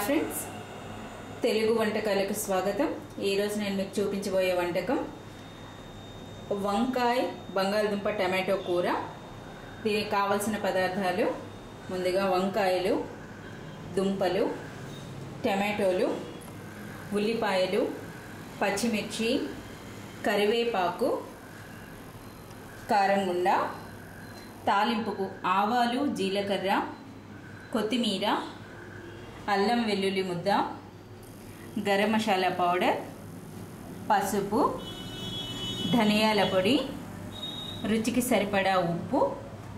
Hi friends, Telugu వంటకాలకు స్వాగతం. ఈరోజు నేను మీకు చూపించబోయే వంటకం వంకాయ బంగాళదుంప టమాటో కూర. దీనికి కావలసిన పదార్థాలు: ముందుగా వంకాయలు, దుంపలు, టమాటోలు, ఉల్లిపాయలు, పచ్చిమిర్చి, కరివేపాకు, కారం గుండ, తాలింపుకు ఆవాలు, జీలకర్ర, కొత్తిమీర, అల్లం వెల్లుల్లి ముద్ద, గరం మసాలా పౌడర్, పసుపు, ధనియాల పొడి, రుచికి సరిపడా ఉప్పు,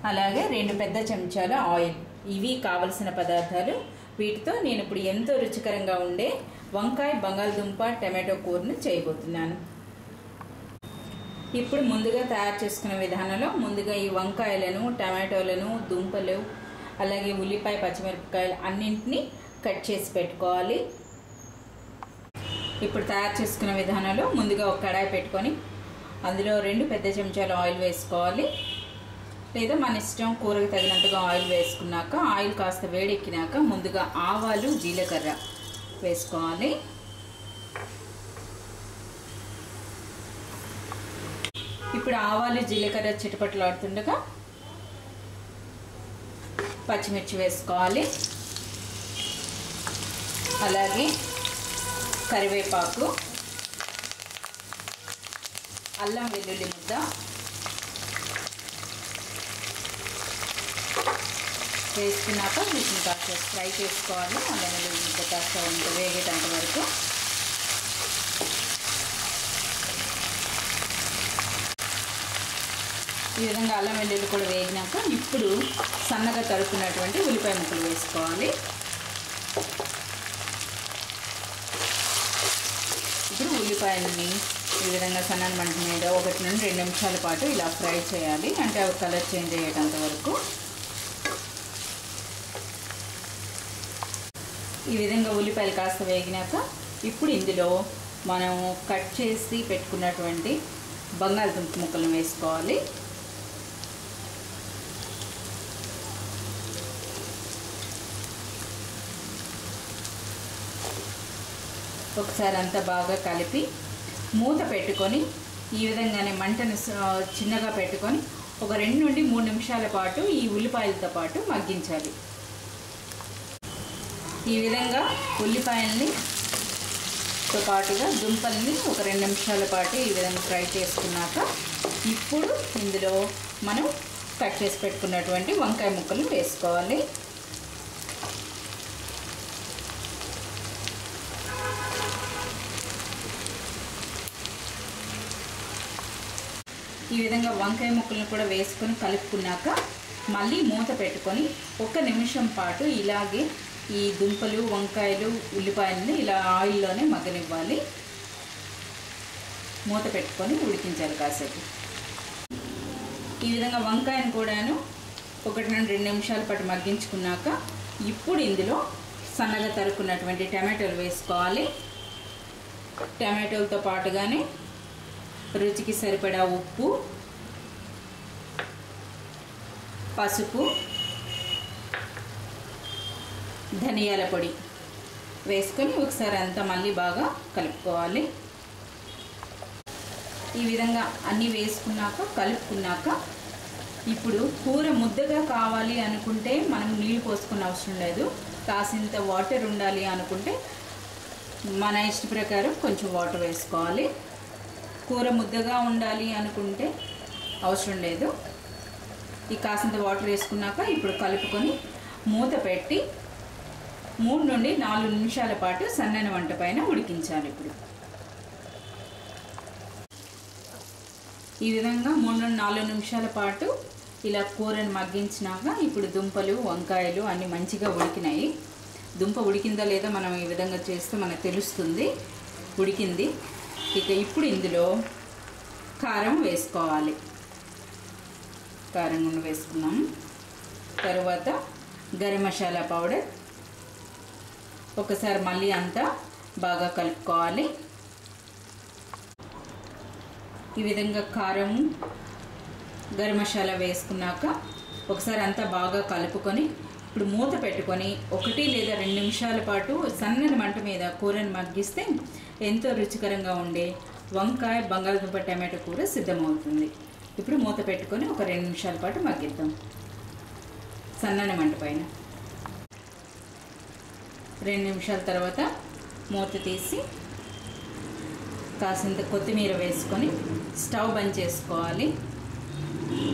అలాగే 2 పెద్ద చెంచాల ఆయిల్. ఇవి కావలసిన పదార్థాలు. వీటితో నేను ఇప్పుడు ఎంతో రుచికరంగా ఉండే వంకాయ బంగాళదుంప టమాటో కూరను చేయబోతున్నాను. ఇప్పుడు ముందుగా తయారు చేసుకునే విధానంలో ముందుగా ఈ వంకాయలను, టమాటోలను, దుంపలు, అలాగే ఉల్లిపాయ, పచ్చిమిరపకాయలు అన్నింటినీ కట్ చేసి పెట్టుకోవాలి. ఇప్పుడు తయారు చేసుకునే విధానంలో ముందుగా ఒక కడాయి పెట్టుకొని అందులో 2 పెద్ద చెంచాల ఆయిల్ వేసుకోవాలి. లేదా మన ఇష్టం, కూరకు తగినంతగా ఆయిల్ వేసుకున్నాక ఆయిల్ కాస్త వేడెక్కినాక ముందుగా ఆవాలు, జీలకర్ర వేసుకోవాలి. ఇప్పుడు ఆవాలు, జీలకర్ర చిటపటలాడుతుండగా పచ్చిమిర్చి వేసుకోవాలి. అలాగే కరివేపాకు, అల్లం వెల్లుల్లి ముద్ద, వేసుకున్నాక వీటిని కాస్త ఫ్రై చేసుకోవాలి. అల్లం వెల్లుల్లి ముద్ద కాస్త వేగేటంత వరకు. ఈ విధంగా అల్లం వెల్లుల్లి కూడా వేగినాక ఇప్పుడు సన్నగా తరుక్కున్నటువంటి ఉల్లిపాయ ముక్కలు వేసుకోవాలి. ఇప్పుడు ఉల్లిపాయలని ఈ విధంగా సన్నని మంట మీద 1 నుండి 2 నిమిషాల పాటు ఇలా ఫ్రై చేయాలి. అంటే అవి కలర్ చేంజ్ అయ్యేటంత వరకు. ఈ విధంగా ఉల్లిపాయలు కాస్త వేగినాక ఇప్పుడు ఇందులో మనం కట్ చేసి పెట్టుకున్నటువంటి బంగాళదుంప ముక్కలను వేసుకోవాలి. ఒకసారి అంతా బాగా కలిపి మూత పెట్టుకొని ఈ విధంగానే మంటను చిన్నగా పెట్టుకొని ఒక 2 నుండి 3 నిమిషాల పాటు ఈ ఉల్లిపాయలతో పాటు మగ్గించాలి. ఈ విధంగా ఉల్లిపాయల్ని తో పాటుగా దుంపల్ని ఒక 2 నిమిషాల పాటు ఈ విధంగా ఫ్రై చేసుకున్నాక ఇప్పుడు ఇందులో మనం కట్ చేసి పెట్టుకున్నటువంటి వంకాయ ముక్కలు వేసుకోవాలి. ఈ విధంగా వంకాయ ముక్కలను కూడా వేసుకొని కలుపుకున్నాక మళ్ళీ మూత పెట్టుకొని 1 నిమిషం పాటు ఇలాగే ఈ దుంపలు, వంకాయలు, ఉల్లిపాయలను ఇలా ఆయిల్లోనే మగ్గనివ్వాలి. మూత పెట్టుకొని ఉడికించాలి కాసేపు. ఈ విధంగా వంకాయను కూడాను 1 నుండి 2 నిమిషాల పాటు మగ్గించుకున్నాక ఇప్పుడు ఇందులో సన్నగా తరుక్కున్నటువంటి టమాటోలు వేసుకోవాలి. టమాటోలతో పాటుగానే రుచికి సరిపడా ఉప్పు, పసుపు, ధనియాల పొడి వేసుకొని ఒకసారి అంతా మళ్ళీ బాగా కలుపుకోవాలి. ఈ విధంగా అన్నీ వేసుకున్నాక కలుపుకున్నాక ఇప్పుడు కూర ముద్దగా కావాలి అనుకుంటే మనం నీళ్ళు పోసుకునే అవసరం లేదు. కాసింత వాటర్ ఉండాలి అనుకుంటే మన ఇష్ట ప్రకారం కొంచెం వాటర్ వేసుకోవాలి. కూర ముద్దగా ఉండాలి అనుకుంటే అవసరం లేదు. ఈ కాసింత వాటర్ వేసుకున్నాక ఇప్పుడు కలుపుకొని మూత పెట్టి 3 నుండి 4 నిమిషాల పాటు సన్నని మంట పైన ఉడికించాలి. ఇప్పుడు ఈ విధంగా 3 నుండి 4 నిమిషాల పాటు ఇలా కూరను మగ్గించినాక ఇప్పుడు దుంపలు, వంకాయలు అన్నీ మంచిగా ఉడికినాయి. దుంప ఉడికిందా లేదా మనం ఈ విధంగా చేస్తే మనకు తెలుస్తుంది ఉడికింది. ఇక ఇప్పుడు ఇందులో కారం వేసుకోవాలి. కారం గుండ వేసుకున్నాం. తర్వాత గరం మసాలా పౌడర్ ఒకసారి మళ్ళీ అంతా బాగా కలుపుకోవాలి. ఈ విధంగా కారం, గరం మసాలా వేసుకున్నాక ఒకసారి అంతా బాగా కలుపుకొని ఇప్పుడు మూత పెట్టుకొని 1 లేదా 2 నిమిషాల పాటు సన్నని మంట మీద కూరను మగ్గిస్తే ఎంతో రుచికరంగా ఉండే వంకాయ బంగాళదుంప టమాటో కూర సిద్ధమవుతుంది. ఇప్పుడు మూత పెట్టుకొని ఒక 2 నిమిషాల పాటు మగ్గిద్దాం సన్నని మంట పైన. 2 నిమిషాల తర్వాత మూత తీసి కాసింత కొత్తిమీర వేసుకొని స్టవ్ బంద్ చేసుకోవాలి.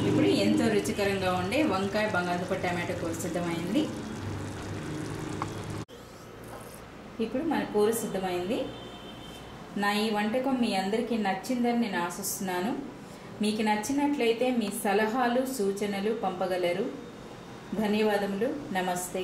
ఇప్పుడు ఎంతో రుచికరంగా ఉండే వంకాయ బంగాళదుంప టమాటో కూర సిద్ధమైంది. ఇప్పుడు మన కూర సిద్ధమైంది. నా ఈ వంటకం మీ అందరికీ నచ్చిందని నేను ఆశిస్తున్నాను. మీకు నచ్చినట్లయితే మీ సలహాలు సూచనలు పంపగలరు. ధన్యవాదములు. నమస్తే.